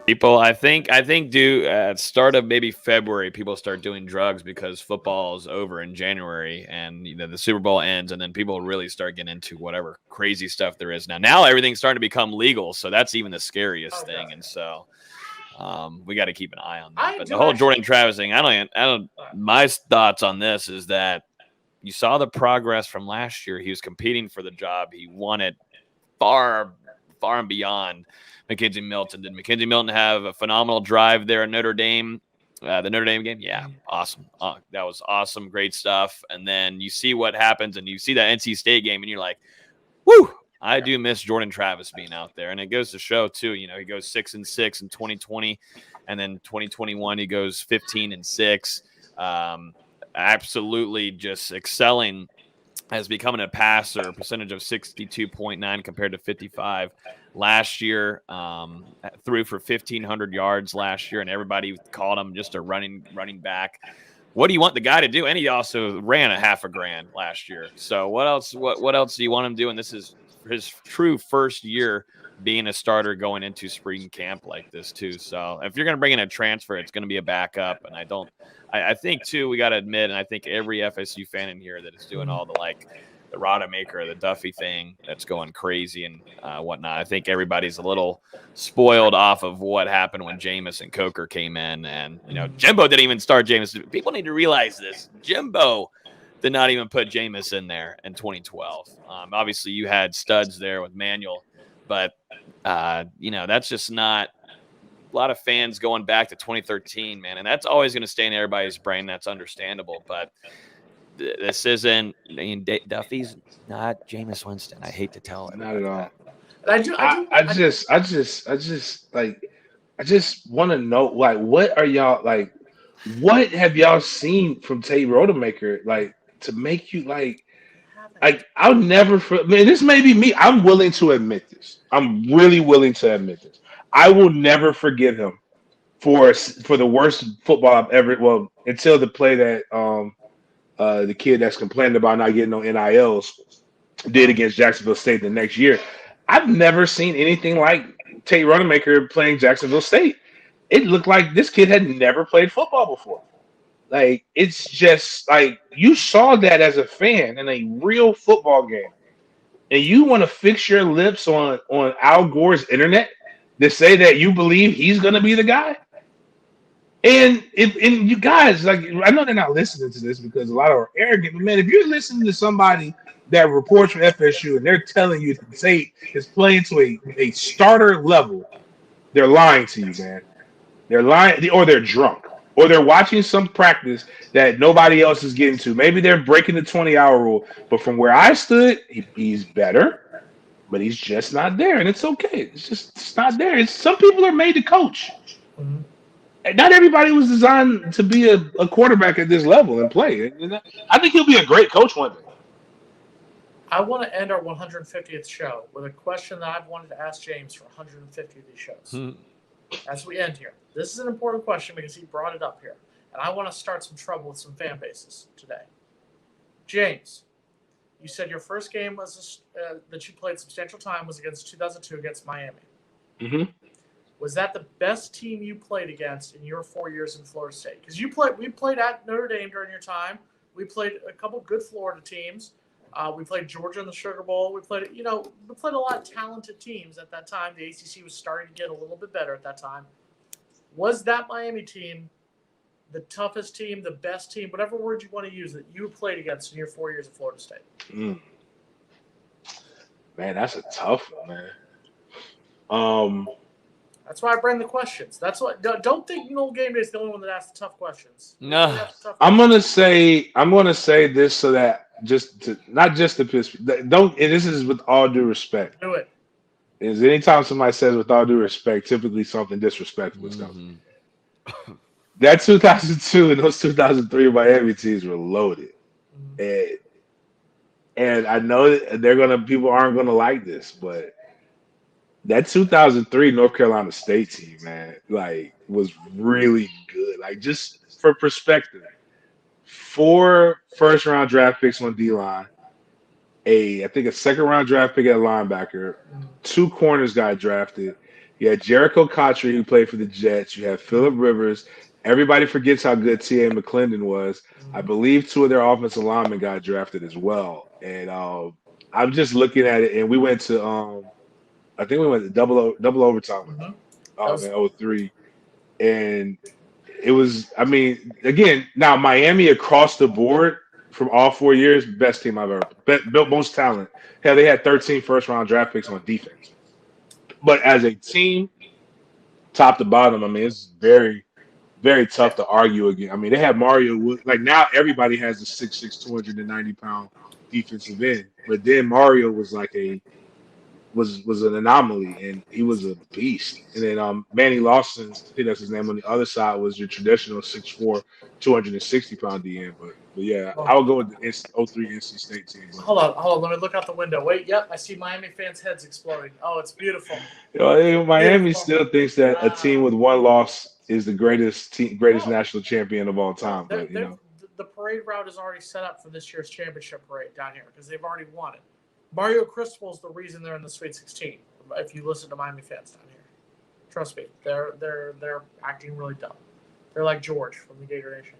People, I think, do at start of maybe February, people start doing drugs because football is over in January, and the Super Bowl ends, and then people really start getting into whatever crazy stuff there is now. Now everything's starting to become legal, so that's even the scariest thing, and so we got to keep an eye on that. But the whole Jordan Travis thing, I don't. My thoughts on this is that you saw the progress from last year. He was competing for the job. He won it far, far and beyond McKenzie Milton. Did McKenzie Milton have a phenomenal drive there at Notre Dame? The Notre Dame game? Yeah, awesome. That was awesome. Great stuff. And then you see what happens, and you see that NC State game, and you're like, whoo, I do miss Jordan Travis being out there. And it goes to show, too, he goes 6-6 in 2020, and then 2021, he goes 15-6. Absolutely just excelling as becoming a passer, percentage of 62.9 compared to 55 last year. Threw for 1,500 yards last year, and everybody called him just a running back. What do you want the guy to do? And he also ran a $500,000 last year. So what else? What else do you want him doing? This is his true first year being a starter going into spring camp like this too. So if you're going to bring in a transfer, it's going to be a backup. And I think too, we got to admit, and I think every FSU fan in here that is doing all the Rodemaker, the Duffy thing that's going crazy and whatnot. I think everybody's a little spoiled off of what happened when Jameis and Coker came in, and Jimbo didn't even start Jameis. People need to realize this. Jimbo did not even put Jameis in there in 2012. Obviously, you had studs there with Manuel, but that's just not. A lot of fans going back to 2013, man, and that's always going to stay in everybody's brain. That's understandable, but this isn't. Duffy's not Jameis Winston. I hate to tell it. Not at all. I just want to know, what are y'all like? What have y'all seen from Tate Rodemaker, to make you I'll never. Man, this may be me. I'm willing to admit this. I'm really willing to admit this. I will never forgive him for the worst football I've ever. Well, until the play that the kid that's complaining about not getting no NILs did against Jacksonville State the next year. I've never seen anything like Tate Rodemaker playing Jacksonville State. It looked like this kid had never played football before. It's just you saw that as a fan in a real football game, and you want to fix your lips on Al Gore's internet to say that you believe he's going to be the guy. And you guys, I know they're not listening to this because a lot of are arrogant, but man, if you're listening to somebody that reports from FSU and they're telling you that Tate is playing to a starter level, they're lying to you, man. They're lying, or they're drunk, or they're watching some practice that nobody else is getting to. Maybe they're breaking the 20-hour rule, but from where I stood, he's better. But he's just not there, and it's okay. It's not there. Some people are made to coach. Mm-hmm. Not everybody was designed to be a quarterback at this level and play. I think he'll be a great coach one day. I want to end our 150th show with a question that I've wanted to ask James for 150 of these shows. As we end here, this is an important question because he brought it up here, and I want to start some trouble with some fan bases today. James, you said your first game was that you played substantial time was against 2002 against Miami. Mm-hmm. Was that the best team you played against in your 4 years in Florida State? Because we played at Notre Dame during your time. We played a couple good Florida teams. We played Georgia in the Sugar Bowl. We played a lot of talented teams at that time. The ACC was starting to get a little bit better at that time. Was that Miami team the toughest team, the best team, whatever word you want to use, that you played against in your 4 years at Florida State? Man, that's a tough one, man. That's why I bring the questions. That's what. Don't think Noel Game Day is the only one that asks the tough questions. No, I'm gonna say this so that not just to piss. Don't. And this is with all due respect. Do it. Is anytime somebody says with all due respect, typically something disrespectful is coming. That 2002 and those 2003 Miami teams were loaded, and I know that people aren't gonna like this, but that 2003 North Carolina State team, man, was really good. Just for perspective, 4 first-round draft picks on D-line, I think a second-round draft pick at linebacker, 2 corners got drafted. You had Jericho Cotchery, who played for the Jets. You have Philip Rivers. Everybody forgets how good T.A. McClendon was. I Mhm. believe two of their offensive linemen got drafted as well. And I'm just looking at it, and we went to I think we went to double overtime with them That was in '03, and it was. I mean, again, now Miami across the board from all 4 years, best team I've ever built, most talent. Hell, they had 13 first-round draft picks on defense. But as a team, top to bottom, I mean, it's very, very tough to argue again. I mean, they have Mario like now everybody has a 6'6", 290-pound defensive end, but then Mario was like was an anomaly, and he was a beast. And then Manny Lawson, I think that's his name, on the other side was your traditional 6'4", 260-pound DN. But yeah, I well, would go with the '03 NC State team. But hold on. Let me look out the window. Wait, yep, I see Miami fans' heads exploding. Oh, it's beautiful. you know, I think Miami Beautiful. still thinks that a team with one loss is the greatest No, national champion of all no, time. But you know, the parade route is already set up for this year's championship parade down here because they've already won it. Mario Cristobal is the reason they're in the Sweet 16. If you listen to Miami fans down here, trust me, they're acting really dumb. They're like George from the Gator Nation.